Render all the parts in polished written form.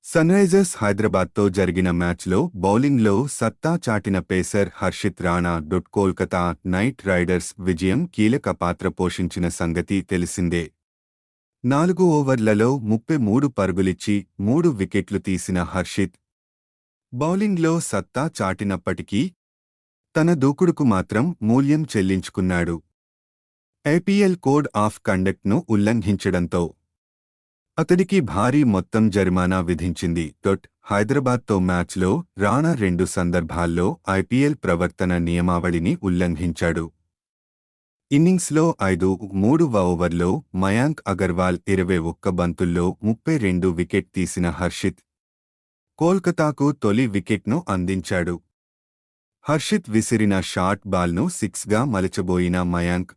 Sunrisers హైదరాబాద్తో జరిగిన మ్యాచ్లో బౌలింగ్లో సత్తా చాటిన pacer Harshit Rana. Kolkata Knight Riders విజయం కీలక పాత్ర పోషించిన సంగతి తెలిసిందే. 4 ఓవర్లలో 33 పరుగులిచ్చి 3 వికెట్లు తీసిన హర్షిత్ బౌలింగ్లో సత్తా చాటినప్పటికీ తన దూకుడుకు మాత్రం మూల్యం చెల్లించుకున్నాడు. ఐపీఎల్ కోడ్ ఆఫ్ కండక్ట్ను ఉల్లంఘించడంతో అతడికి భారీ మొత్తం జరిమానా విధించింది. హైదరాబాద్తో మ్యాచ్లో రాణా 2 సందర్భాల్లో ఐపీఎల్ ప్రవర్తన నియమావళిని ఉల్లంఘించాడు. ఇన్నింగ్స్లో 5-3వ ఓవర్లో మయాంక్ అగర్వాల్ 21 బంతుల్లో 32 వికెట్ తీసిన హర్షిత్ కోల్కతాకు తొలి వికెట్ను అందించాడు. హర్షిత్ విసిరిన షార్ట్ బాల్ను 6గా మలచబోయిన మయాంక్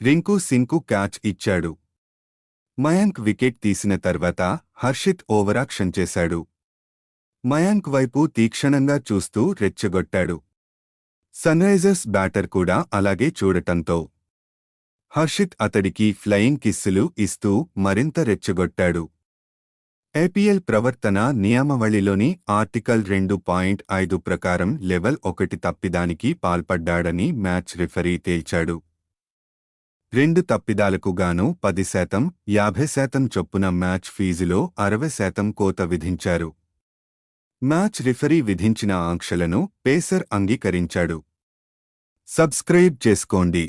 రింకు సింగ్కు క్యాచ్ ఇచ్చాడు. మయాంక్ వికెట్ తీసిన తర్వాత హర్షిత్ ఓవరాక్షన్ చేశాడు. మయాంక్ వైపు తీక్షణంగా చూస్తూ రెచ్చగొట్టాడు. సన్రైజర్స్ బ్యాటర్ కూడా అలాగే చూడటంతో హర్షిత్ అతడికి ఫ్లయింగ్ కిస్సులు ఇస్తూ మరింత రెచ్చగొట్టాడు. ఐపీఎల్ ప్రవర్తన నియమావళిలోని ఆర్టికల్ 2.5 ప్రకారం లెవెల్ 1 తప్పిదానికి పాల్పడ్డాడని మ్యాచ్ రిఫరీ తేల్చాడు. 2 తప్పిదాలకు గాను 10%, 50% చొప్పున మ్యాచ్ ఫీజులో 60% కోత విధించారు. మ్యాచ్ రిఫరీ విధించిన ఆంక్షలను పేసర్ అంగీకరించాడు. సబ్స్క్రైబ్ చేసుకోండి.